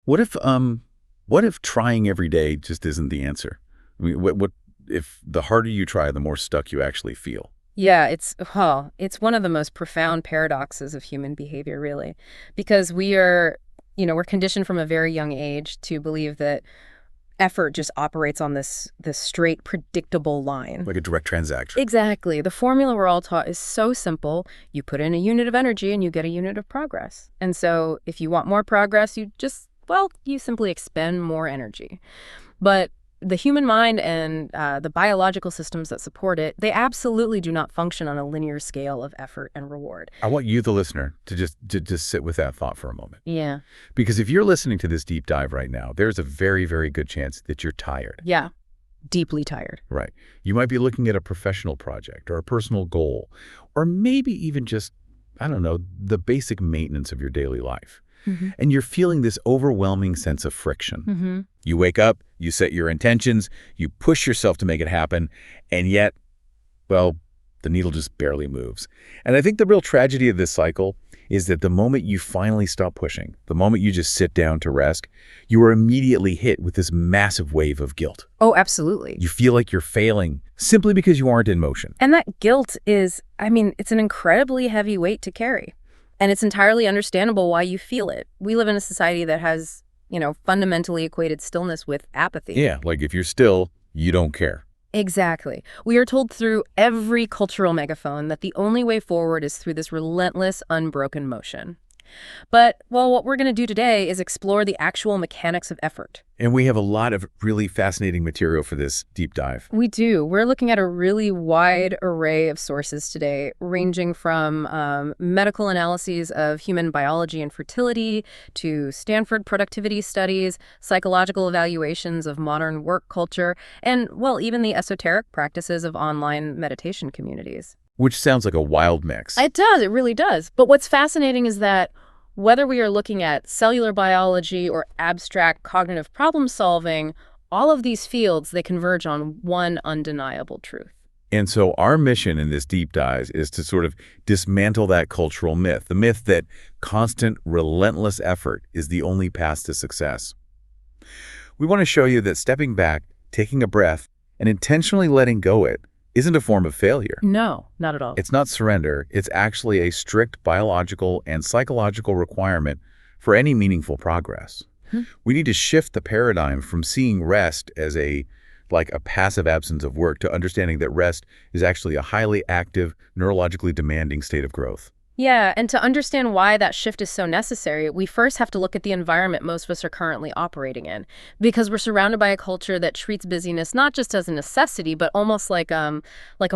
What if trying every day just isn't the answer? I mean, what if the harder you try, the more stuck you actually feel? Yeah, it's one of the most profound paradoxes of human behavior, really, because we're conditioned from a very young age to believe that effort just operates on this straight, predictable line. Like a direct transaction. Exactly. The formula we're all taught is so simple. You put in a unit of energy and you get a unit of progress. And so if you want more progress, you simply expend more energy. But the human mind and the biological systems that support it, they absolutely do not function on a linear scale of effort and reward. I want you, the listener, to just sit with that thought for a moment. Yeah. Because if you're listening to this deep dive right now, there's a very, very good chance that you're tired. Yeah. Deeply tired. Right. You might be looking at a professional project or a personal goal, or maybe even just, I don't know, the basic maintenance of your daily life. Mm-hmm. And you're feeling this overwhelming sense of friction. Mm-hmm. You wake up, you set your intentions, you push yourself to make it happen, and yet, well, the needle just barely moves. And I think the real tragedy of this cycle is that the moment you finally stop pushing, the moment you just sit down to rest, you are immediately hit with this massive wave of guilt. Oh, absolutely. You feel like you're failing simply because you aren't in motion. And that guilt it's an incredibly heavy weight to carry. And it's entirely understandable why you feel it. We live in a society that has, fundamentally equated stillness with apathy. Yeah, like if you're still, you don't care. Exactly. We are told through every cultural megaphone that the only way forward is through this relentless, unbroken motion. But, what we're going to do today is explore the actual mechanics of effort. And we have a lot of really fascinating material for this deep dive. We do. We're looking at a really wide array of sources today, ranging from medical analyses of human biology and fertility to Stanford productivity studies, psychological evaluations of modern work culture, and, even the esoteric practices of online meditation communities. Which sounds like a wild mix. It does. It really does. But what's fascinating is that whether we are looking at cellular biology or abstract cognitive problem solving, all of these fields, they converge on one undeniable truth. And so our mission in this deep dive is to sort of dismantle that cultural myth, the myth that constant, relentless effort is the only path to success. We want to show you that stepping back, taking a breath, and intentionally letting go it isn't a form of failure. No, not at all. It's not surrender. It's actually a strict biological and psychological requirement for any meaningful progress. We need to shift the paradigm from seeing rest as like a passive absence of work to understanding that rest is actually a highly active, neurologically demanding state of growth. Yeah, and to understand why that shift is so necessary, we first have to look at the environment most of us are currently operating in, because we're surrounded by a culture that treats busyness not just as a necessity, but almost like a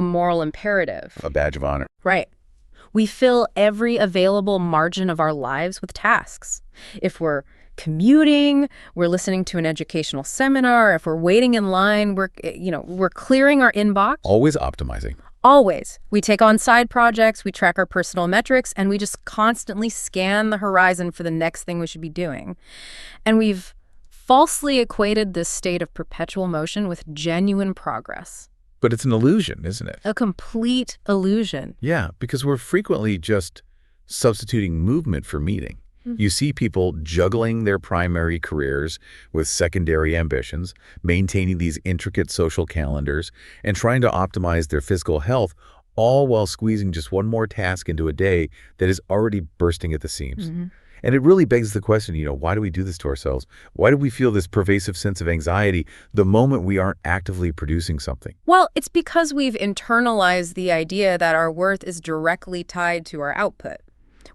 moral imperative. A badge of honor. Right. We fill every available margin of our lives with tasks. If we're commuting, we're listening to an educational seminar, if we're waiting in line, we're clearing our inbox. Always optimizing. Always. We take on side projects, we track our personal metrics, and we just constantly scan the horizon for the next thing we should be doing. And we've falsely equated this state of perpetual motion with genuine progress. But it's an illusion, isn't it? A complete illusion. Yeah, because we're frequently just substituting movement for meaning. You see people juggling their primary careers with secondary ambitions, maintaining these intricate social calendars, and trying to optimize their physical health, all while squeezing just one more task into a day that is already bursting at the seams. And it really begs the question, why do we do this to ourselves? Why do we feel this pervasive sense of anxiety the moment we aren't actively producing something? Well, it's because we've internalized the idea that our worth is directly tied to our output.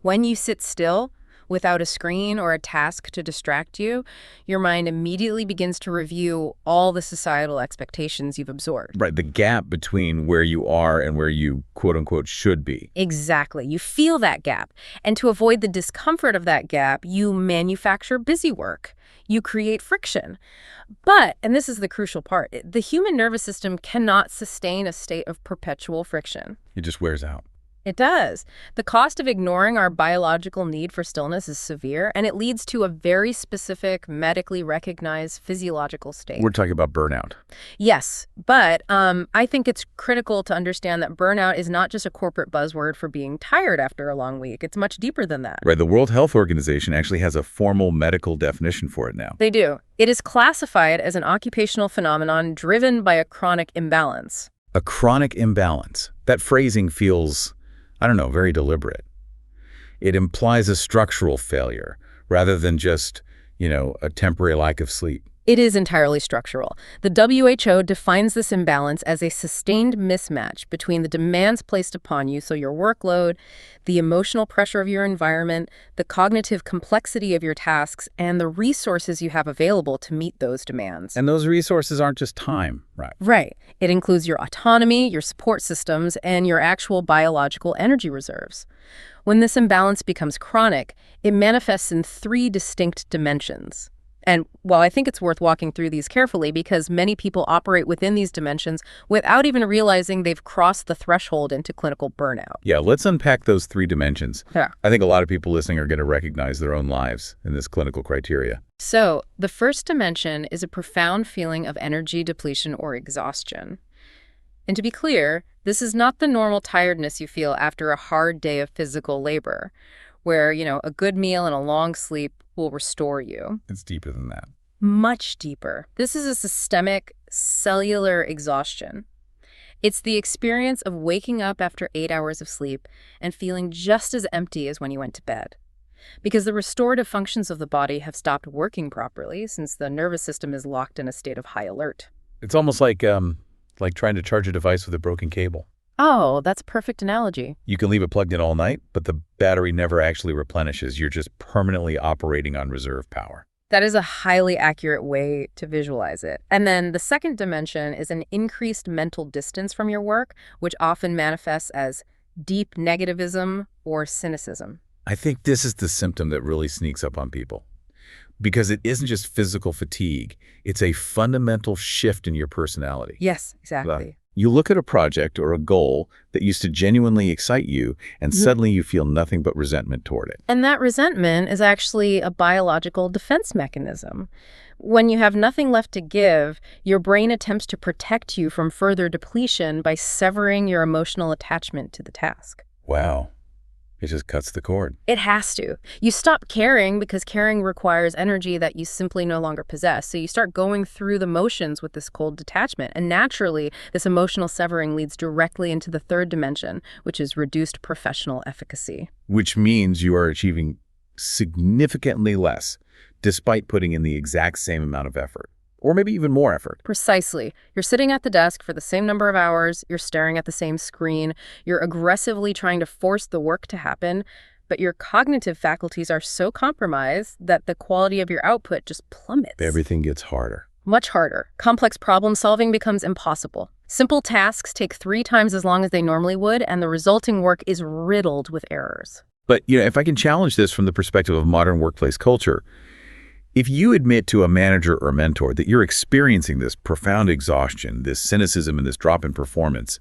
When you sit still, without a screen or a task to distract you, your mind immediately begins to review all the societal expectations you've absorbed. Right, the gap between where you are and where you, quote unquote, should be. Exactly. You feel that gap. And to avoid the discomfort of that gap, you manufacture busy work. You create friction. But, and this is the crucial part, the human nervous system cannot sustain a state of perpetual friction. It just wears out. It does. The cost of ignoring our biological need for stillness is severe, and it leads to a very specific, medically recognized physiological state. We're talking about burnout. Yes, but I think it's critical to understand that burnout is not just a corporate buzzword for being tired after a long week. It's much deeper than that. Right. The World Health Organization actually has a formal medical definition for it now. They do. It is classified as an occupational phenomenon driven by a chronic imbalance. A chronic imbalance. That phrasing feels, I don't know, very deliberate. It implies a structural failure rather than just, a temporary lack of sleep. It is entirely structural. The WHO defines this imbalance as a sustained mismatch between the demands placed upon you, so your workload, the emotional pressure of your environment, the cognitive complexity of your tasks, and the resources you have available to meet those demands. And those resources aren't just time, right? Right. It includes your autonomy, your support systems, and your actual biological energy reserves. When this imbalance becomes chronic, it manifests in 3 distinct dimensions. And, well, I think it's worth walking through these carefully because many people operate within these dimensions without even realizing they've crossed the threshold into clinical burnout. Yeah, let's unpack those 3 dimensions. Yeah. I think a lot of people listening are going to recognize their own lives in this clinical criteria. So, the first dimension is a profound feeling of energy depletion or exhaustion. And to be clear, this is not the normal tiredness you feel after a hard day of physical labor, where, a good meal and a long sleep will restore you. It's deeper than that. Much deeper. This is a systemic, cellular exhaustion. It's the experience of waking up after 8 hours of sleep and feeling just as empty as when you went to bed. Because the restorative functions of the body have stopped working properly since the nervous system is locked in a state of high alert. It's almost like trying to charge a device with a broken cable. Oh, that's a perfect analogy. You can leave it plugged in all night, but the battery never actually replenishes. You're just permanently operating on reserve power. That is a highly accurate way to visualize it. And then the second dimension is an increased mental distance from your work, which often manifests as deep negativism or cynicism. I think this is the symptom that really sneaks up on people. Because it isn't just physical fatigue, it's a fundamental shift in your personality. Yes, exactly. You look at a project or a goal that used to genuinely excite you, and suddenly you feel nothing but resentment toward it. And that resentment is actually a biological defense mechanism. When you have nothing left to give, your brain attempts to protect you from further depletion by severing your emotional attachment to the task. Wow. It just cuts the cord. It has to. You stop caring because caring requires energy that you simply no longer possess. So you start going through the motions with this cold detachment. And naturally, this emotional severing leads directly into the third dimension, which is reduced professional efficacy. Which means you are achieving significantly less, despite putting in the exact same amount of effort. Or maybe even more effort. Precisely. You're sitting at the desk for the same number of hours, you're staring at the same screen, you're aggressively trying to force the work to happen, but your cognitive faculties are so compromised that the quality of your output just plummets. Everything gets harder. Much harder. Complex problem solving becomes impossible. Simple tasks take 3 times as long as they normally would, and the resulting work is riddled with errors. But, if I can challenge this from the perspective of modern workplace culture, if you admit to a manager or mentor that you're experiencing this profound exhaustion, this cynicism, and this drop in performance,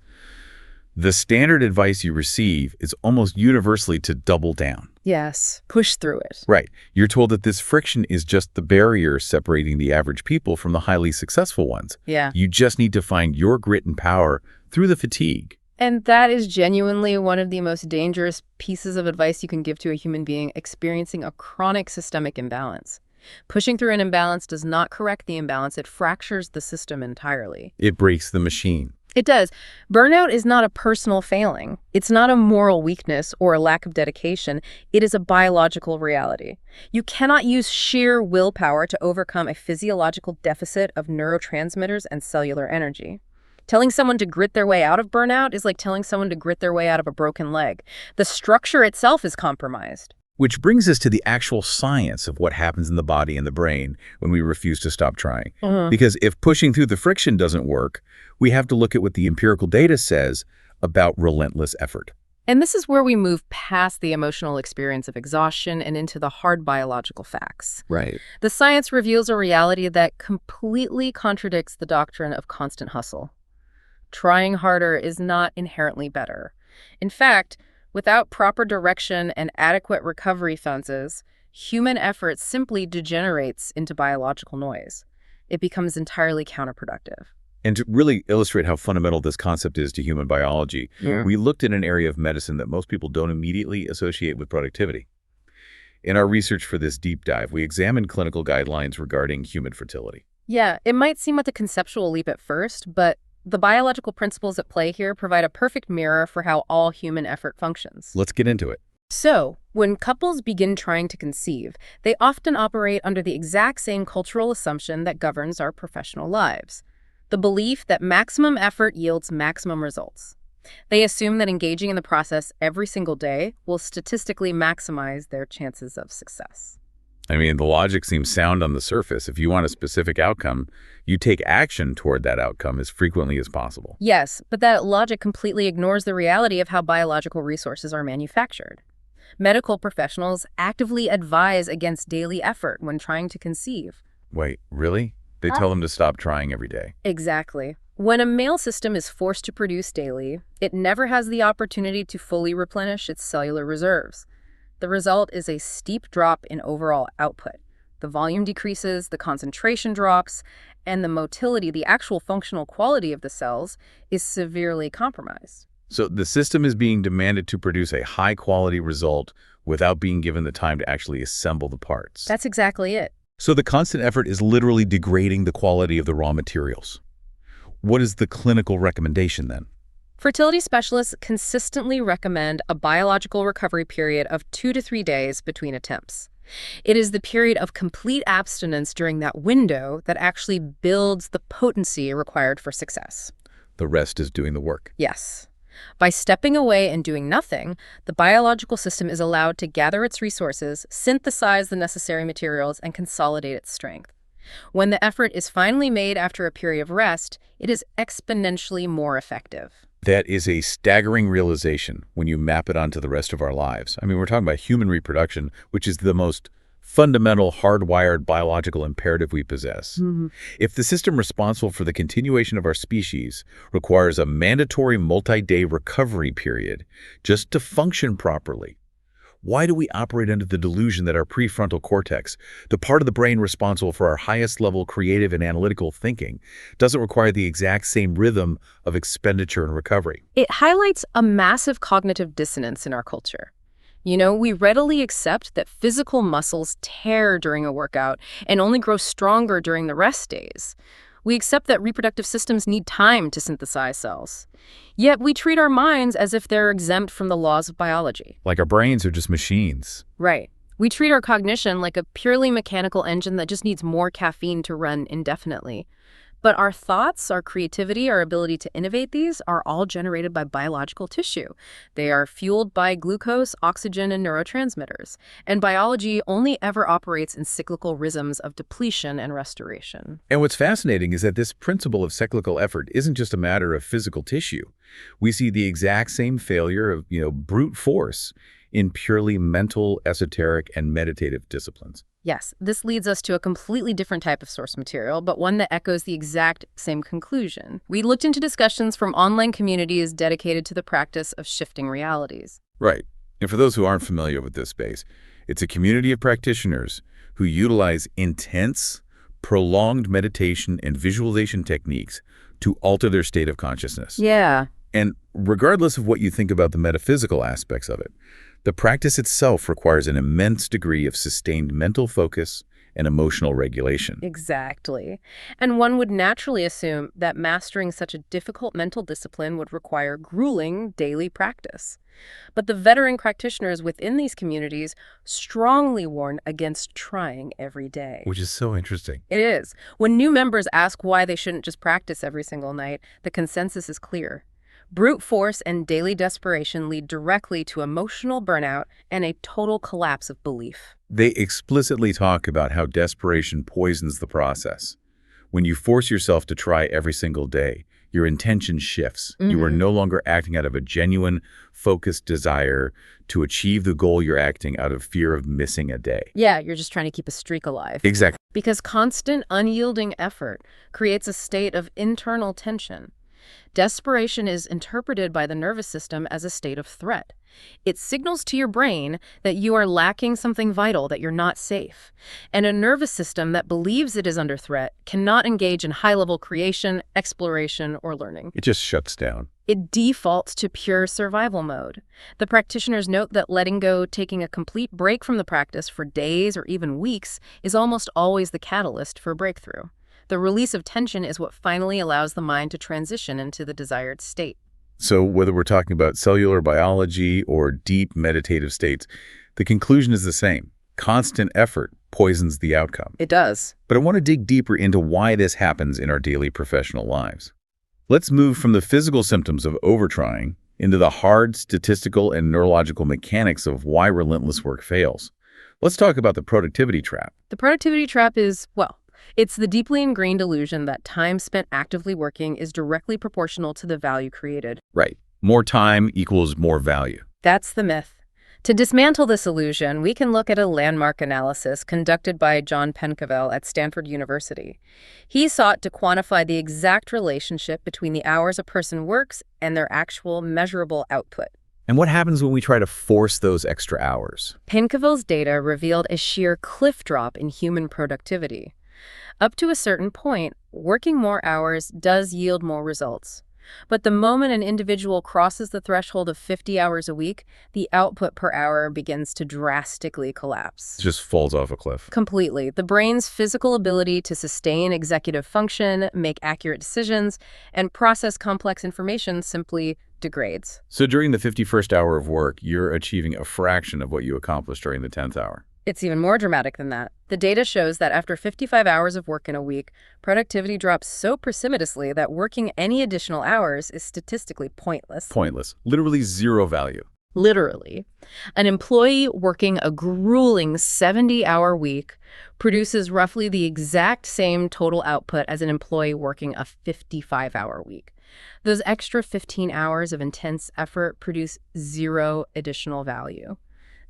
the standard advice you receive is almost universally to double down. Yes, push through it. Right. You're told that this friction is just the barrier separating the average people from the highly successful ones. Yeah. You just need to find your grit and power through the fatigue. And that is genuinely one of the most dangerous pieces of advice you can give to a human being experiencing a chronic systemic imbalance. Pushing through an imbalance does not correct the imbalance. It fractures the system entirely. It breaks the machine. It does. Burnout is not a personal failing. It's not a moral weakness or a lack of dedication. It is a biological reality. You cannot use sheer willpower to overcome a physiological deficit of neurotransmitters and cellular energy. Telling someone to grit their way out of burnout is like telling someone to grit their way out of a broken leg. The structure itself is compromised. Which brings us to the actual science of what happens in the body and the brain when we refuse to stop trying. Because if pushing through the friction doesn't work, we have to look at what the empirical data says about relentless effort. And this is where we move past the emotional experience of exhaustion and into the hard biological facts. Right. The science reveals a reality that completely contradicts the doctrine of constant hustle. Trying harder is not inherently better. In fact, Without proper direction and adequate recovery funds, human effort simply degenerates into biological noise. It becomes entirely counterproductive. And to really illustrate how fundamental this concept is to human biology, we looked at an area of medicine that most people don't immediately associate with productivity. In our research for this deep dive, we examined clinical guidelines regarding human fertility. Yeah, it might seem like a conceptual leap at first, but the biological principles at play here provide a perfect mirror for how all human effort functions. Let's get into it. So, when couples begin trying to conceive, they often operate under the exact same cultural assumption that governs our professional lives: the belief that maximum effort yields maximum results. They assume that engaging in the process every single day will statistically maximize their chances of success. I mean, the logic seems sound on the surface. If you want a specific outcome, you take action toward that outcome as frequently as possible. Yes, but that logic completely ignores the reality of how biological resources are manufactured. Medical professionals actively advise against daily effort when trying to conceive. Wait, really? They tell them to stop trying every day. Exactly. When a male system is forced to produce daily, it never has the opportunity to fully replenish its cellular reserves. The result is a steep drop in overall output. The volume decreases, the concentration drops, and the motility, the actual functional quality of the cells, is severely compromised. So the system is being demanded to produce a high-quality result without being given the time to actually assemble the parts. That's exactly it. So the constant effort is literally degrading the quality of the raw materials. What is the clinical recommendation then? Fertility specialists consistently recommend a biological recovery period of 2 to 3 days between attempts. It is the period of complete abstinence during that window that actually builds the potency required for success. The rest is doing the work. Yes. By stepping away and doing nothing, the biological system is allowed to gather its resources, synthesize the necessary materials, and consolidate its strength. When the effort is finally made after a period of rest, it is exponentially more effective. That is a staggering realization when you map it onto the rest of our lives. I mean, we're talking about human reproduction, which is the most fundamental, hardwired biological imperative we possess. If the system responsible for the continuation of our species requires a mandatory multi-day recovery period just to function properly, why do we operate under the delusion that our prefrontal cortex, the part of the brain responsible for our highest level creative and analytical thinking, doesn't require the exact same rhythm of expenditure and recovery? It highlights a massive cognitive dissonance in our culture. We readily accept that physical muscles tear during a workout and only grow stronger during the rest days. We accept that reproductive systems need time to synthesize cells. Yet we treat our minds as if they're exempt from the laws of biology. Like our brains are just machines. Right. We treat our cognition like a purely mechanical engine that just needs more caffeine to run indefinitely. But our thoughts, our creativity, our ability to innovate, these are all generated by biological tissue. They are fueled by glucose, oxygen, and neurotransmitters. And biology only ever operates in cyclical rhythms of depletion and restoration. And what's fascinating is that this principle of cyclical effort isn't just a matter of physical tissue. We see the exact same failure of, brute force in purely mental, esoteric, and meditative disciplines. Yes, this leads us to a completely different type of source material, but one that echoes the exact same conclusion. We looked into discussions from online communities dedicated to the practice of shifting realities. Right. And for those who aren't familiar with this space, it's a community of practitioners who utilize intense, prolonged meditation and visualization techniques to alter their state of consciousness. Yeah. And regardless of what you think about the metaphysical aspects of it, the practice itself requires an immense degree of sustained mental focus and emotional regulation. Exactly. And one would naturally assume that mastering such a difficult mental discipline would require grueling daily practice. But the veteran practitioners within these communities strongly warn against trying every day. Which is so interesting. It is. When new members ask why they shouldn't just practice every single night, the consensus is clear. Brute force and daily desperation lead directly to emotional burnout and a total collapse of belief. They explicitly talk about how desperation poisons the process. When you force yourself to try every single day, your intention shifts. You are no longer acting out of a genuine, focused desire to achieve the goal. You're acting out of fear of missing a day. Yeah, you're just trying to keep a streak alive. Exactly. Because constant, unyielding effort creates a state of internal tension. Desperation is interpreted by the nervous system as a state of threat. It signals to your brain that you are lacking something vital, that you're not safe. And a nervous system that believes it is under threat cannot engage in high-level creation, exploration, or learning. It just shuts down. It defaults to pure survival mode. The practitioners note that letting go, taking a complete break from the practice for days or even weeks, is almost always the catalyst for breakthrough. The release of tension is what finally allows the mind to transition into the desired state. So whether we're talking about cellular biology or deep meditative states, the conclusion is the same. Constant effort poisons the outcome. It does. But I want to dig deeper into why this happens in our daily professional lives. Let's move from the physical symptoms of overtrying into the hard statistical and neurological mechanics of why relentless work fails. Let's talk about the productivity trap. The productivity trap is, well, it's the deeply ingrained illusion that time spent actively working is directly proportional to the value created. Right. More time equals more value. That's the myth. To dismantle this illusion, we can look at a landmark analysis conducted by John Pencavel at Stanford University. He sought to quantify the exact relationship between the hours a person works and their actual measurable output. And what happens when we try to force those extra hours? Pencavel's data revealed a sheer cliff drop in human productivity. Up to a certain point, working more hours does yield more results. But the moment an individual crosses the threshold of 50 hours a week, the output per hour begins to drastically collapse. It just falls off a cliff. Completely. The brain's physical ability to sustain executive function, make accurate decisions, and process complex information simply degrades. So during the 51st hour of work, you're achieving a fraction of what you accomplished during the 10th hour. It's even more dramatic than that. The data shows that after 55 hours of work in a week, productivity drops so precipitously that working any additional hours is statistically pointless. Pointless. Literally zero value. Literally. An employee working a grueling 70-hour week produces roughly the exact same total output as an employee working a 55-hour week. Those extra 15 hours of intense effort produce zero additional value.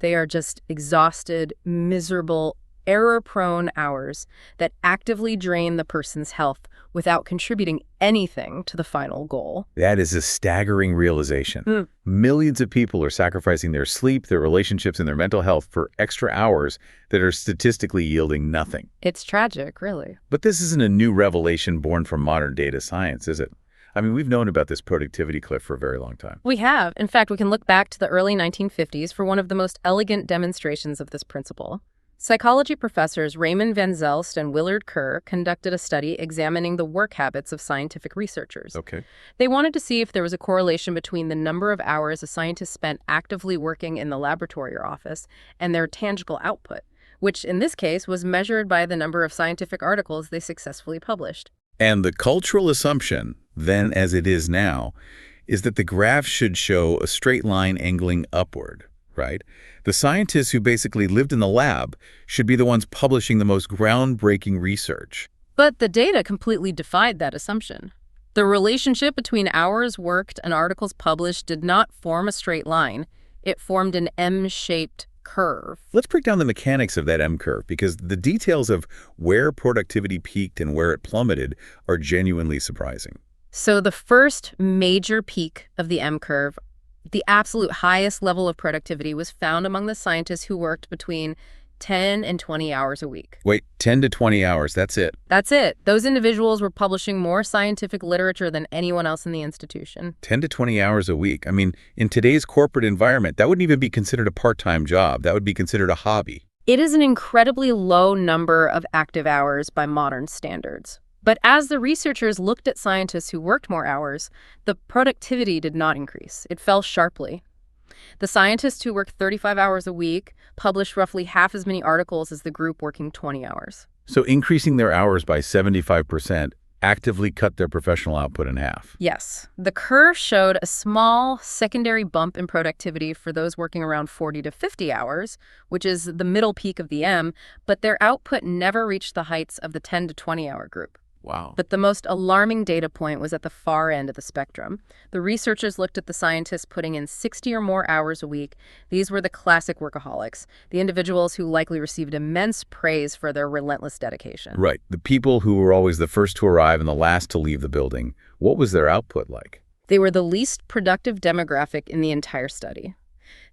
They are just exhausted, miserable, error-prone hours that actively drain the person's health without contributing anything to the final goal. That is a staggering realization. Millions of people are sacrificing their sleep, their relationships, and their mental health for extra hours that are statistically yielding nothing. It's tragic, really. But this isn't a new revelation born from modern data science, is it? I mean, we've known about this productivity cliff for a very long time. We have. In fact, we can look back to the early 1950s for one of the most elegant demonstrations of this principle. Psychology professors Raymond Van Zelst and Willard Kerr conducted a study examining the work habits of scientific researchers. Okay. They wanted to see if there was a correlation between the number of hours a scientist spent actively working in the laboratory or office and their tangible output, which in this case was measured by the number of scientific articles they successfully published. And the cultural assumption, then as it is now, is that the graph should show a straight line angling upward, right? The scientists who basically lived in the lab should be the ones publishing the most groundbreaking research. But the data completely defied that assumption. The relationship between hours worked and articles published did not form a straight line. It formed an M-shaped curve. Let's break down the mechanics of that M-curve, because the details of where productivity peaked and where it plummeted are genuinely surprising. So the first major peak of the M-curve, the absolute highest level of productivity, was found among the scientists who worked between 10 and 20 hours a week. Wait, 10 to 20 hours, that's it? That's it. Those individuals were publishing more scientific literature than anyone else in the institution. 10 to 20 hours a week. I mean, in today's corporate environment, that wouldn't even be considered a part-time job. That would be considered a hobby. It is an incredibly low number of active hours by modern standards. But as the researchers looked at scientists who worked more hours, the productivity did not increase. It fell sharply. The scientists who worked 35 hours a week published roughly half as many articles as the group working 20 hours. So increasing their hours by 75% actively cut their professional output in half. Yes. The curve showed a small secondary bump in productivity for those working around 40 to 50 hours, which is the middle peak of the M, but their output never reached the heights of the 10 to 20 hour group. Wow. But the most alarming data point was at the far end of the spectrum. The researchers looked at the scientists putting in 60 or more hours a week. These were the classic workaholics, the individuals who likely received immense praise for their relentless dedication. Right. The people who were always the first to arrive and the last to leave the building. What was their output like? They were the least productive demographic in the entire study.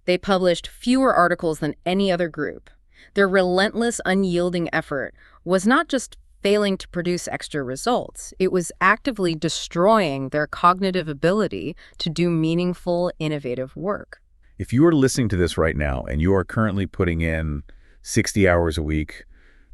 They published fewer articles than any other group. Their relentless, unyielding effort was not just failing to produce extra results, it was actively destroying their cognitive ability to do meaningful, innovative work. If you are listening to this right now and you are currently putting in 60 hours a week,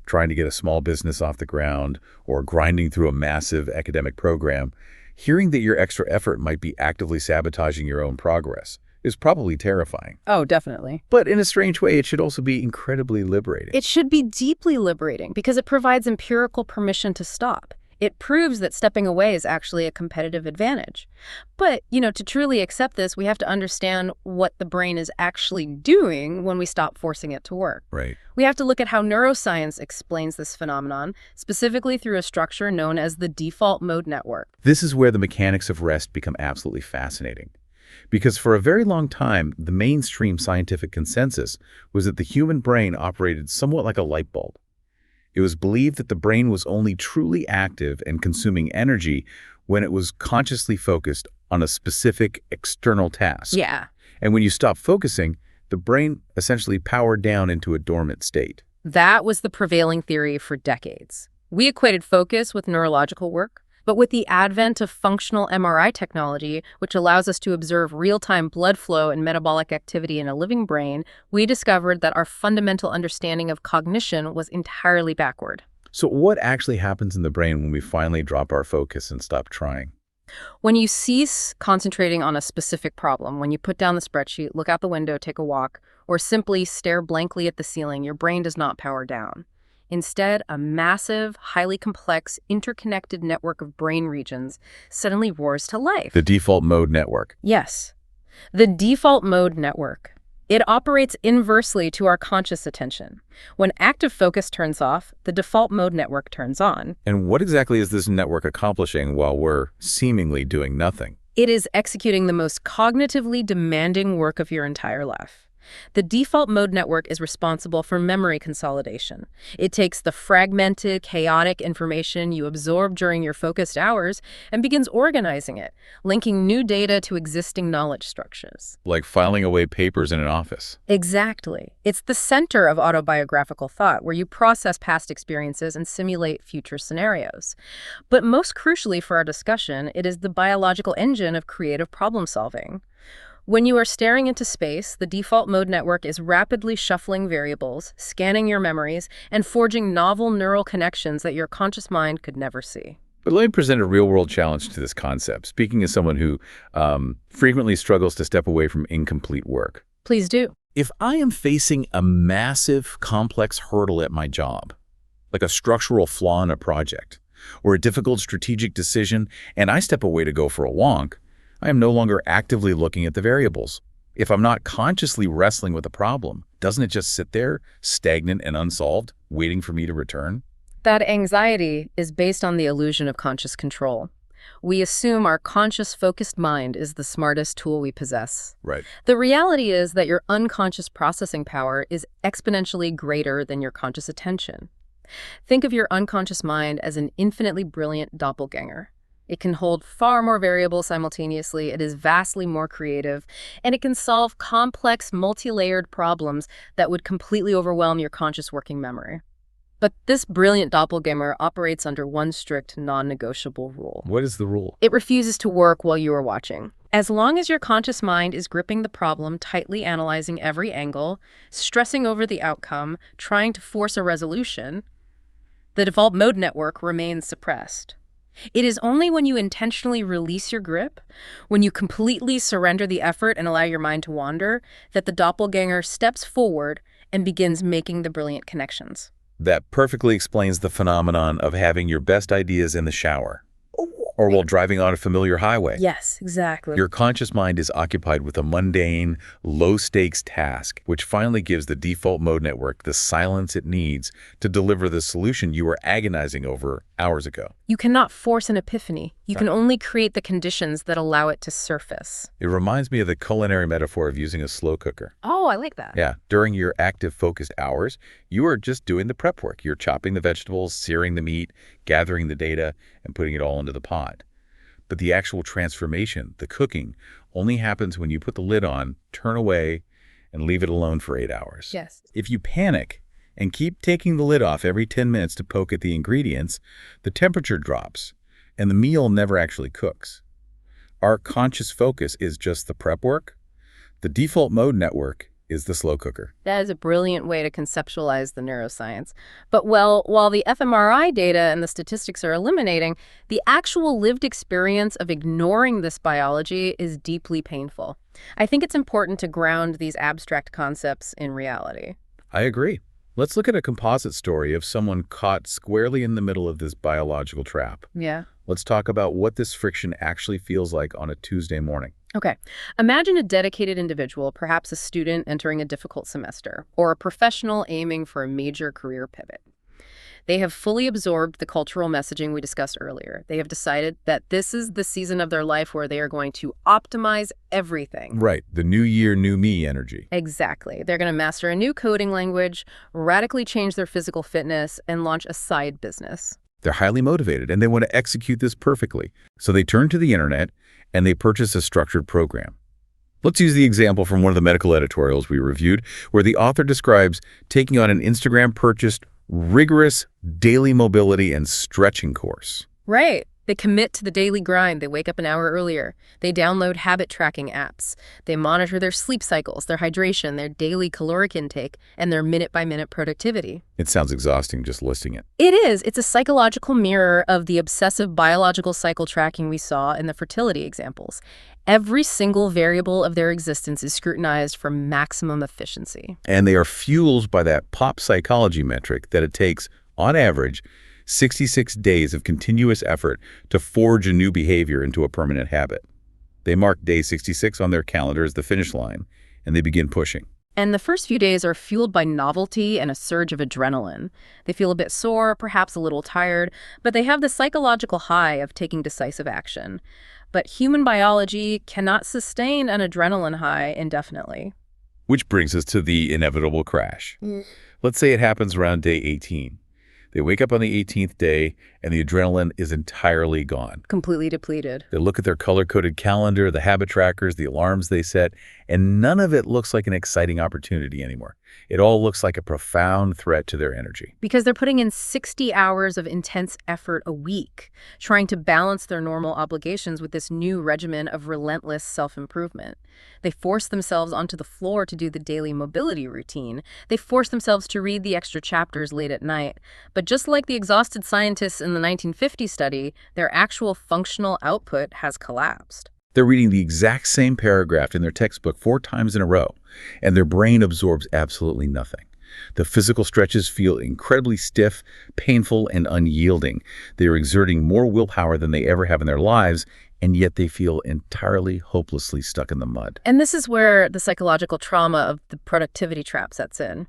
trying to get a small business off the ground, or grinding through a massive academic program, hearing that your extra effort might be actively sabotaging your own progress is probably terrifying. Oh, definitely. But in a strange way, it should also be incredibly liberating. It should be deeply liberating because it provides empirical permission to stop. It proves that stepping away is actually a competitive advantage. But, to truly accept this, we have to understand what the brain is actually doing when we stop forcing it to work. Right. We have to look at how neuroscience explains this phenomenon, specifically through a structure known as the default mode network. This is where the mechanics of rest become absolutely fascinating. Because for a very long time, the mainstream scientific consensus was that the human brain operated somewhat like a light bulb. It was believed that the brain was only truly active and consuming energy when it was consciously focused on a specific external task. Yeah. And when you stop focusing, the brain essentially powered down into a dormant state. That was the prevailing theory for decades. We equated focus with neurological work. But with the advent of functional MRI technology, which allows us to observe real-time blood flow and metabolic activity in a living brain, we discovered that our fundamental understanding of cognition was entirely backward. So what actually happens in the brain when we finally drop our focus and stop trying? When you cease concentrating on a specific problem, when you put down the spreadsheet, look out the window, take a walk, or simply stare blankly at the ceiling, your brain does not power down. Instead, a massive, highly complex, interconnected network of brain regions suddenly roars to life. The default mode network. Yes. The default mode network. It operates inversely to our conscious attention. When active focus turns off, the default mode network turns on. And what exactly is this network accomplishing while we're seemingly doing nothing? It is executing the most cognitively demanding work of your entire life. The default mode network is responsible for memory consolidation. It takes the fragmented, chaotic information you absorb during your focused hours and begins organizing it, linking new data to existing knowledge structures. Like filing away papers in an office. Exactly. It's the center of autobiographical thought, where you process past experiences and simulate future scenarios. But most crucially for our discussion, it is the biological engine of creative problem solving. When you are staring into space, the default mode network is rapidly shuffling variables, scanning your memories, and forging novel neural connections that your conscious mind could never see. But let me present a real-world challenge to this concept, speaking as someone who frequently struggles to step away from incomplete work. Please do. If I am facing a massive, complex hurdle at my job, like a structural flaw in a project, or a difficult strategic decision, and I step away to go for a walk, I am no longer actively looking at the variables. If I'm not consciously wrestling with a problem, doesn't it just sit there, stagnant and unsolved, waiting for me to return? That anxiety is based on the illusion of conscious control. We assume our conscious, focused mind is the smartest tool we possess. Right. The reality is that your unconscious processing power is exponentially greater than your conscious attention. Think of your unconscious mind as an infinitely brilliant doppelganger. It can hold far more variables simultaneously, it is vastly more creative, and it can solve complex, multi-layered problems that would completely overwhelm your conscious working memory. But this brilliant doppelganger operates under one strict, non-negotiable rule. What is the rule? It refuses to work while you are watching. As long as your conscious mind is gripping the problem, tightly analyzing every angle, stressing over the outcome, trying to force a resolution, the default mode network remains suppressed. It is only when you intentionally release your grip, when you completely surrender the effort and allow your mind to wander, that the doppelganger steps forward and begins making the brilliant connections. That perfectly explains the phenomenon of having your best ideas in the shower. or while driving on a familiar highway. Yes, exactly. Your conscious mind is occupied with a mundane, low-stakes task, which finally gives the default mode network the silence it needs to deliver the solution you were agonizing over hours ago. You cannot force an epiphany. You can only create the conditions that allow it to surface. It reminds me of the culinary metaphor of using a slow cooker. Oh, I like that. Yeah, during your active, focused hours, you are just doing the prep work. You're chopping the vegetables, searing the meat, gathering the data, and putting it all into the pot. But the actual transformation, the cooking, only happens when you put the lid on, turn away, and leave it alone for 8 hours. Yes. If you panic and keep taking the lid off every 10 minutes to poke at the ingredients, the temperature drops, and the meal never actually cooks. Our conscious focus is just the prep work. The default mode network is the slow cooker. That is a brilliant way to conceptualize the neuroscience. But while the fMRI data and the statistics are illuminating, the actual lived experience of ignoring this biology is deeply painful. I think it's important to ground these abstract concepts in reality. I agree. Let's look at a composite story of someone caught squarely in the middle of this biological trap. Yeah. Let's talk about what this friction actually feels like on a Tuesday morning. Okay. Imagine a dedicated individual, perhaps a student entering a difficult semester, or a professional aiming for a major career pivot. They have fully absorbed the cultural messaging we discussed earlier. They have decided that this is the season of their life where they are going to optimize everything. Right. The new year, new me energy. Exactly. They're going to master a new coding language, radically change their physical fitness, and launch a side business. They're highly motivated, and they want to execute this perfectly. So they turn to the internet, and they purchase a structured program. Let's use the example from one of the medical editorials we reviewed, where the author describes taking on an Instagram-purchased, rigorous daily mobility and stretching course. Right. They commit to the daily grind. They wake up an hour earlier. They download habit tracking apps. They monitor their sleep cycles, their hydration, their daily caloric intake, and their minute-by-minute productivity. It sounds exhausting just listing it. It is. It's a psychological mirror of the obsessive biological cycle tracking we saw in the fertility examples. Every single variable of their existence is scrutinized for maximum efficiency. And they are fueled by that pop psychology metric that it takes, on average, 66 days of continuous effort to forge a new behavior into a permanent habit. They mark day 66 on their calendar as the finish line, and they begin pushing. And the first few days are fueled by novelty and a surge of adrenaline. They feel a bit sore, perhaps a little tired, but they have the psychological high of taking decisive action. But human biology cannot sustain an adrenaline high indefinitely. Which brings us to the inevitable crash. Let's say it happens around day 18. They wake up on the 18th day, and the adrenaline is entirely gone. Completely depleted. They look at their color-coded calendar, the habit trackers, the alarms they set, and none of it looks like an exciting opportunity anymore. It all looks like a profound threat to their energy. Because they're putting in 60 hours of intense effort a week, trying to balance their normal obligations with this new regimen of relentless self-improvement. They force themselves onto the floor to do the daily mobility routine. They force themselves to read the extra chapters late at night. But just like the exhausted scientists in the 1950 study, their actual functional output has collapsed. They're reading the exact same paragraph in their textbook 4 times in a row, and their brain absorbs absolutely nothing. The physical stretches feel incredibly stiff, painful, and unyielding. They are exerting more willpower than they ever have in their lives, and yet they feel entirely hopelessly stuck in the mud. And this is where the psychological trauma of the productivity trap sets in.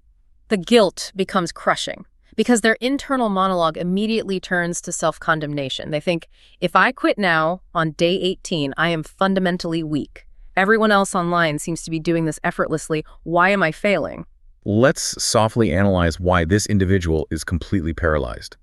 The guilt becomes crushing, because their internal monologue immediately turns to self-condemnation. They think, if I quit now, on day 18, I am fundamentally weak. Everyone else online seems to be doing this effortlessly. Why am I failing? Let's softly analyze why this individual is completely paralyzed.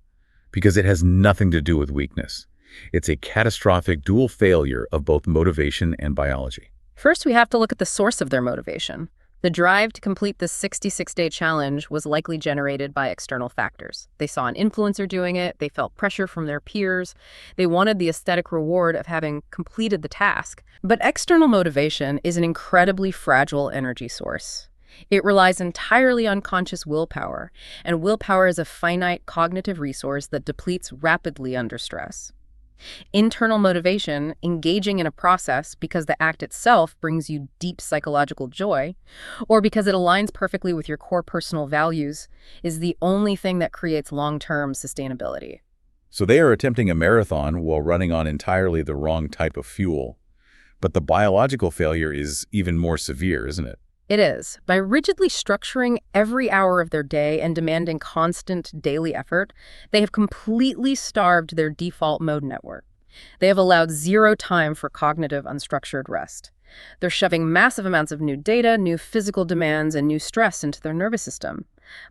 Because it has nothing to do with weakness. It's a catastrophic dual failure of both motivation and biology. First, we have to look at the source of their motivation. The drive to complete this 66-day challenge was likely generated by external factors. They saw an influencer doing it, they felt pressure from their peers, they wanted the aesthetic reward of having completed the task. But external motivation is an incredibly fragile energy source. It relies entirely on conscious willpower, and willpower is a finite cognitive resource that depletes rapidly under stress. Internal motivation, engaging in a process because the act itself brings you deep psychological joy, or because it aligns perfectly with your core personal values, is the only thing that creates long-term sustainability. So they are attempting a marathon while running on entirely the wrong type of fuel. But the biological failure is even more severe, isn't it? It is. By rigidly structuring every hour of their day and demanding constant daily effort, they have completely starved their default mode network. They have allowed zero time for cognitive, unstructured rest. They're shoving massive amounts of new data, new physical demands, and new stress into their nervous system.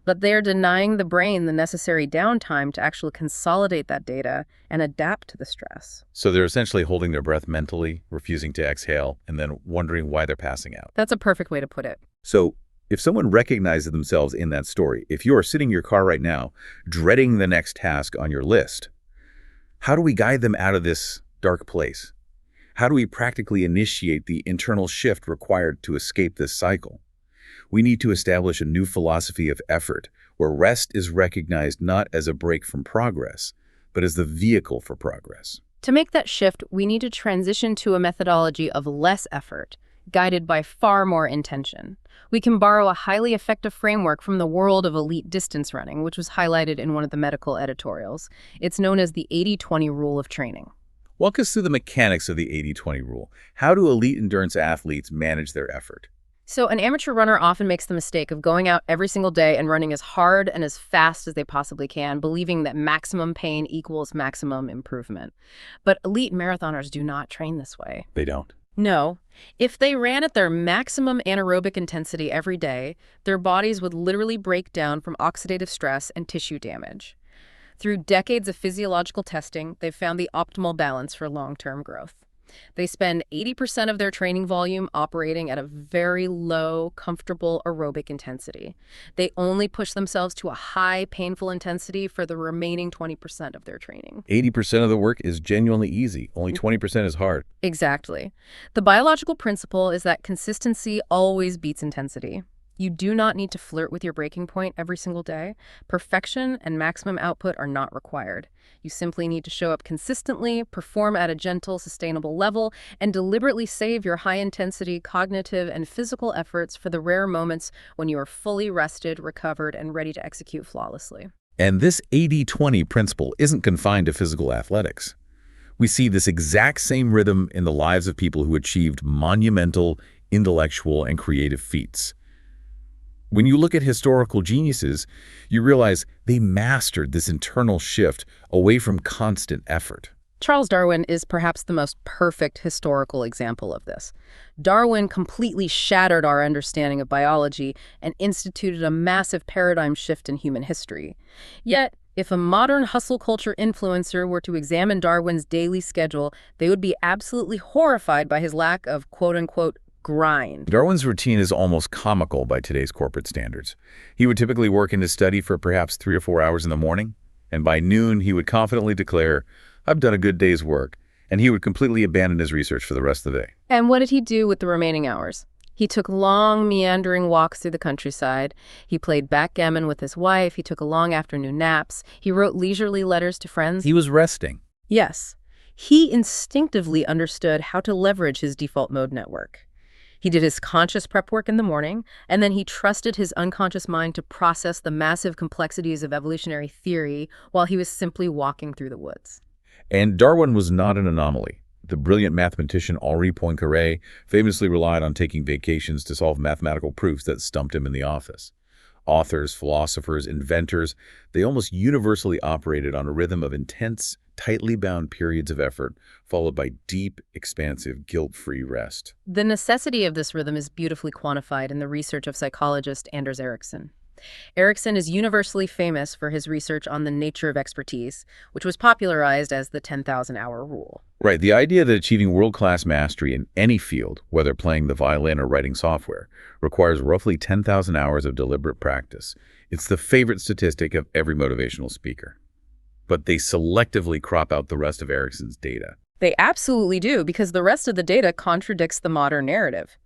But they are denying the brain the necessary downtime to actually consolidate that data and adapt to the stress. So they're essentially holding their breath mentally, refusing to exhale, and then wondering why they're passing out. That's a perfect way to put it. So if someone recognizes themselves in that story, if you are sitting in your car right now, dreading the next task on your list, how do we guide them out of this dark place? How do we practically initiate the internal shift required to escape this cycle? We need to establish a new philosophy of effort, where rest is recognized not as a break from progress, but as the vehicle for progress. To make that shift, we need to transition to a methodology of less effort, guided by far more intention. We can borrow a highly effective framework from the world of elite distance running, which was highlighted in one of the medical editorials. It's known as the 80-20 rule of training. Walk us through the mechanics of the 80-20 rule. How do elite endurance athletes manage their effort? So an amateur runner often makes the mistake of going out every single day and running as hard and as fast as they possibly can, believing that maximum pain equals maximum improvement. But elite marathoners do not train this way. They don't. No. If they ran at their maximum anaerobic intensity every day, their bodies would literally break down from oxidative stress and tissue damage. Through decades of physiological testing, they've found the optimal balance for long-term growth. They spend 80% of their training volume operating at a very low, comfortable aerobic intensity. They only push themselves to a high, painful intensity for the remaining 20% of their training. 80% of the work is genuinely easy. Only 20% is hard. Exactly. The biological principle is that consistency always beats intensity. You do not need to flirt with your breaking point every single day. Perfection and maximum output are not required. You simply need to show up consistently, perform at a gentle, sustainable level, and deliberately save your high-intensity cognitive and physical efforts for the rare moments when you are fully rested, recovered, and ready to execute flawlessly. And this 80-20 principle isn't confined to physical athletics. We see this exact same rhythm in the lives of people who achieved monumental, intellectual, and creative feats. When you look at historical geniuses, you realize they mastered this internal shift away from constant effort. Charles Darwin is perhaps the most perfect historical example of this. Darwin completely shattered our understanding of biology and instituted a massive paradigm shift in human history. Yet, if a modern hustle culture influencer were to examine Darwin's daily schedule, they would be absolutely horrified by his lack of quote-unquote grind. Darwin's routine is almost comical by today's corporate standards. He would typically work in his study for perhaps 3 or 4 hours in the morning, and by noon he would confidently declare, "I've done a good day's work," and he would completely abandon his research for the rest of the day. And what did he do with the remaining hours? He took long, meandering walks through the countryside. He played backgammon with his wife. He took long afternoon naps. He wrote leisurely letters to friends. He was resting. Yes. He instinctively understood how to leverage his default mode network. He did his conscious prep work in the morning, and then he trusted his unconscious mind to process the massive complexities of evolutionary theory while he was simply walking through the woods. And Darwin was not an anomaly. The brilliant mathematician Henri Poincaré famously relied on taking vacations to solve mathematical proofs that stumped him in the office. Authors, philosophers, inventors, they almost universally operated on a rhythm of intense, tightly bound periods of effort, followed by deep, expansive, guilt-free rest. The necessity of this rhythm is beautifully quantified in the research of psychologist Anders Ericsson. Ericsson is universally famous for his research on the nature of expertise, which was popularized as the 10,000-hour rule. Right, the idea that achieving world-class mastery in any field, whether playing the violin or writing software, requires roughly 10,000 hours of deliberate practice. It's the favorite statistic of every motivational speaker. But they selectively crop out the rest of Ericsson's data. They absolutely do, because the rest of the data contradicts the modern narrative.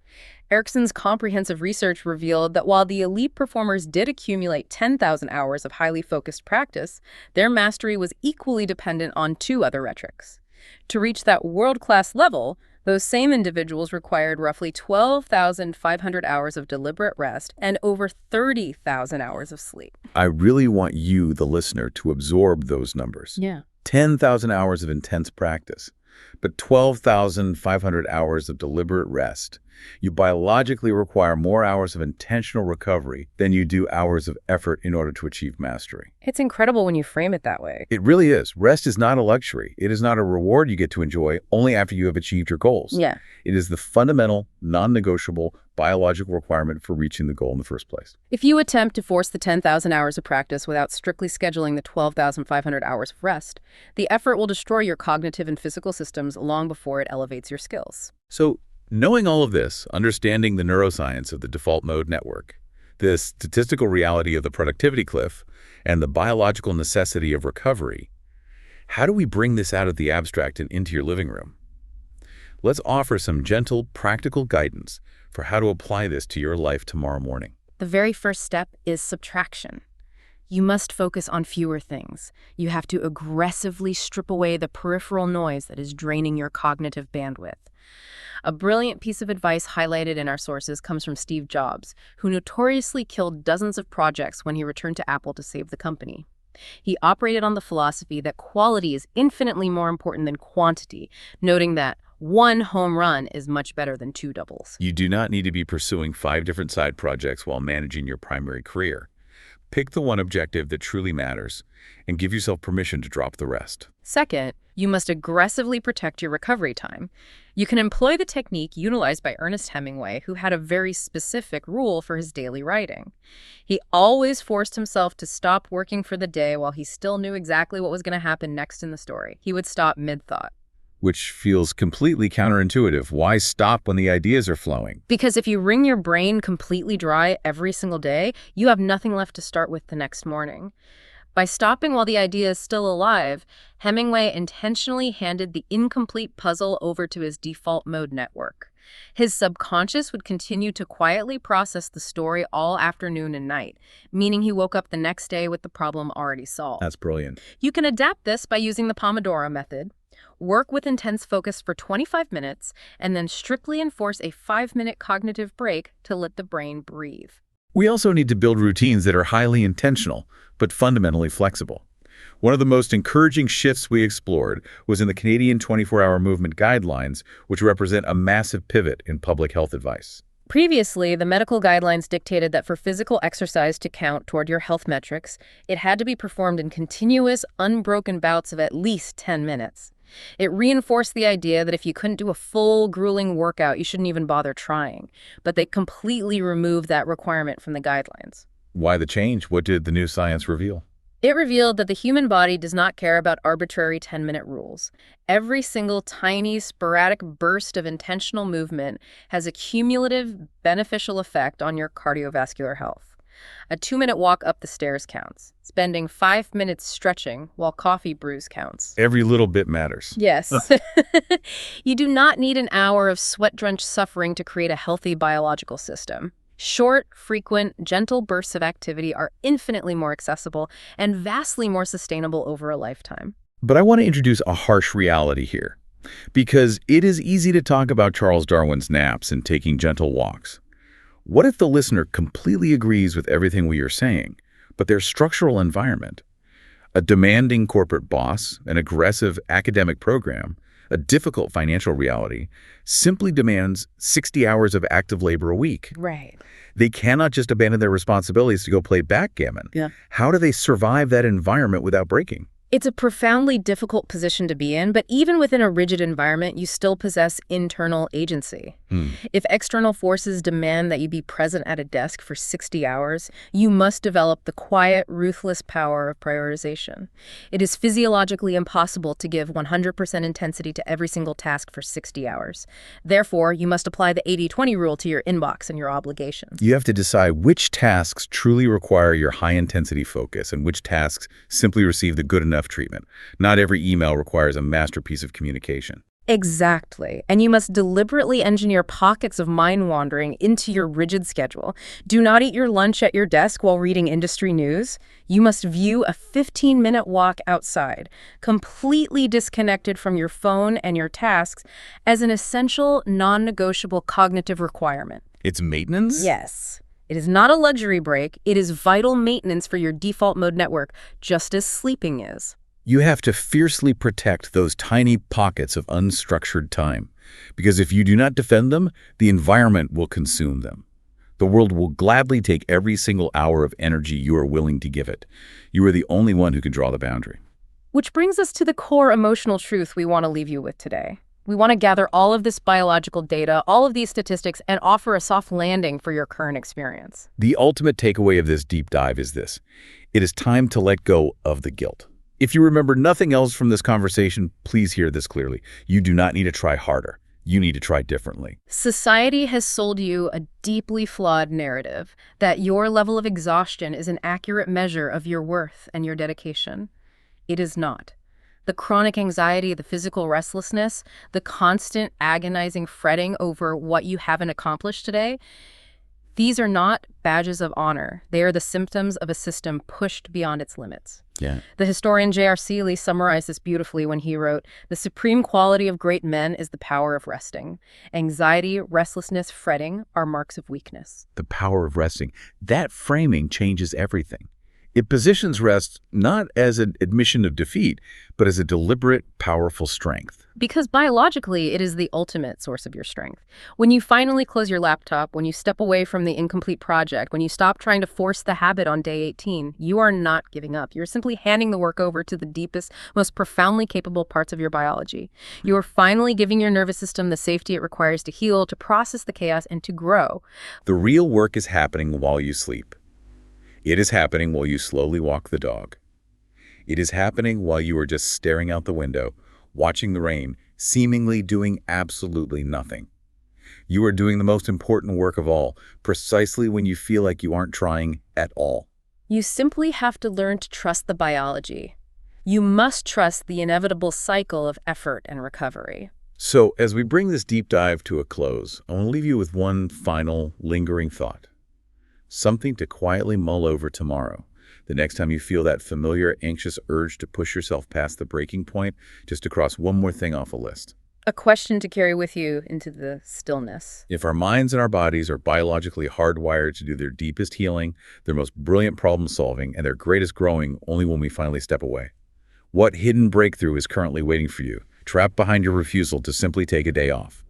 Ericsson's comprehensive research revealed that while the elite performers did accumulate 10,000 hours of highly focused practice, their mastery was equally dependent on 2 other metrics. To reach that world-class level, Those same individuals required roughly 12,500 hours of deliberate rest and over 30,000 hours of sleep. I really want you, the listener, to absorb those numbers. Yeah. 10,000 hours of intense practice, but 12,500 hours of deliberate rest. You biologically require more hours of intentional recovery than you do hours of effort in order to achieve mastery. It's incredible when you frame it that way. It really is. Rest is not a luxury. It is not a reward you get to enjoy only after you have achieved your goals. Yeah. It is the fundamental, non-negotiable biological requirement for reaching the goal in the first place. If you attempt to force the 10,000 hours of practice without strictly scheduling the 12,500 hours of rest, the effort will destroy your cognitive and physical systems long before it elevates your skills. So, knowing all of this, understanding the neuroscience of the default mode network, the statistical reality of the productivity cliff, and the biological necessity of recovery, how do we bring this out of the abstract and into your living room? Let's offer some gentle, practical guidance for how to apply this to your life tomorrow morning. The very first step is subtraction. You must focus on fewer things. You have to aggressively strip away the peripheral noise that is draining your cognitive bandwidth. A brilliant piece of advice highlighted in our sources comes from Steve Jobs, who notoriously killed dozens of projects when he returned to Apple to save the company. He operated on the philosophy that quality is infinitely more important than quantity, noting that one home run is much better than two doubles. You do not need to be pursuing 5 different side projects while managing your primary career. Pick the one objective that truly matters and give yourself permission to drop the rest. Second, you must aggressively protect your recovery time. You can employ the technique utilized by Ernest Hemingway, who had a very specific rule for his daily writing. He always forced himself to stop working for the day while he still knew exactly what was going to happen next in the story. He would stop mid-thought. Which feels completely counterintuitive. Why stop when the ideas are flowing? Because if you wring your brain completely dry every single day, you have nothing left to start with the next morning. By stopping while the idea is still alive, Hemingway intentionally handed the incomplete puzzle over to his default mode network. His subconscious would continue to quietly process the story all afternoon and night, meaning he woke up the next day with the problem already solved. That's brilliant. You can adapt this by using the Pomodoro method. Work with intense focus for 25 minutes, and then strictly enforce a 5-minute cognitive break to let the brain breathe. We also need to build routines that are highly intentional, but fundamentally flexible. One of the most encouraging shifts we explored was in the Canadian 24-hour movement guidelines, which represent a massive pivot in public health advice. Previously, the medical guidelines dictated that for physical exercise to count toward your health metrics, it had to be performed in continuous, unbroken bouts of at least 10 minutes. It reinforced the idea that if you couldn't do a full, grueling workout, you shouldn't even bother trying. But they completely removed that requirement from the guidelines. Why the change? What did the new science reveal? It revealed that the human body does not care about arbitrary 10-minute rules. Every single tiny, sporadic burst of intentional movement has a cumulative, beneficial effect on your cardiovascular health. A 2-minute walk up the stairs counts. Spending 5 minutes stretching while coffee brews counts. Every little bit matters. Yes. You do not need an hour of sweat-drenched suffering to create a healthy biological system. Short, frequent, gentle bursts of activity are infinitely more accessible and vastly more sustainable over a lifetime. But I want to introduce a harsh reality here, because it is easy to talk about Charles Darwin's naps and taking gentle walks. What if the listener completely agrees with everything we are saying, but their structural environment, a demanding corporate boss, an aggressive academic program, a difficult financial reality, simply demands 60 hours of active labor a week? Right. They cannot just abandon their responsibilities to go play backgammon. Yeah. How do they survive that environment without breaking? It's a profoundly difficult position to be in, but even within a rigid environment, you still possess internal agency. If external forces demand that you be present at a desk for 60 hours, you must develop the quiet, ruthless power of prioritization. It is physiologically impossible to give 100% intensity to every single task for 60 hours. Therefore, you must apply the 80-20 rule to your inbox and your obligations. You have to decide which tasks truly require your high-intensity focus and which tasks simply receive the good enough treatment. Not every email requires a masterpiece of communication. Exactly. And you must deliberately engineer pockets of mind wandering into your rigid schedule. Do not eat your lunch at your desk while reading industry news. You must view a 15-minute walk outside, completely disconnected from your phone and your tasks, as an essential, non-negotiable cognitive requirement. It's maintenance? Yes. It is not a luxury break. It is vital maintenance for your default mode network, just as sleeping is. You have to fiercely protect those tiny pockets of unstructured time, because if you do not defend them, the environment will consume them. The world will gladly take every single hour of energy you are willing to give it. You are the only one who can draw the boundary. Which brings us to the core emotional truth we want to leave you with today. We want to gather all of this biological data, all of these statistics, and offer a soft landing for your current experience. The ultimate takeaway of this deep dive is this: it is time to let go of the guilt. If you remember nothing else from this conversation, please hear this clearly. You do not need to try harder. You need to try differently. Society has sold you a deeply flawed narrative that your level of exhaustion is an accurate measure of your worth and your dedication. It is not. The chronic anxiety, the physical restlessness, the constant agonizing fretting over what you haven't accomplished today, these are not badges of honor. They are the symptoms of a system pushed beyond its limits. Yeah. The historian J.R. Seeley summarized this beautifully when he wrote, "The supreme quality of great men is the power of resting. Anxiety, restlessness, fretting are marks of weakness." The power of resting. That framing changes everything. It positions rest not as an admission of defeat, but as a deliberate, powerful strength. Because biologically, it is the ultimate source of your strength. When you finally close your laptop, when you step away from the incomplete project, when you stop trying to force the habit on day 18, you are not giving up. You're simply handing the work over to the deepest, most profoundly capable parts of your biology. You are finally giving your nervous system the safety it requires to heal, to process the chaos, and to grow. The real work is happening while you sleep. It is happening while you slowly walk the dog. It is happening while you are just staring out the window, watching the rain, seemingly doing absolutely nothing. You are doing the most important work of all, precisely when you feel like you aren't trying at all. You simply have to learn to trust the biology. You must trust the inevitable cycle of effort and recovery. So, as we bring this deep dive to a close, I want to leave you with one final, lingering thought. Something to quietly mull over tomorrow. The next time you feel that familiar, anxious urge to push yourself past the breaking point, just to cross one more thing off a list. A question to carry with you into the stillness. If our minds and our bodies are biologically hardwired to do their deepest healing, their most brilliant problem solving, and their greatest growing only when we finally step away, what hidden breakthrough is currently waiting for you, trapped behind your refusal to simply take a day off?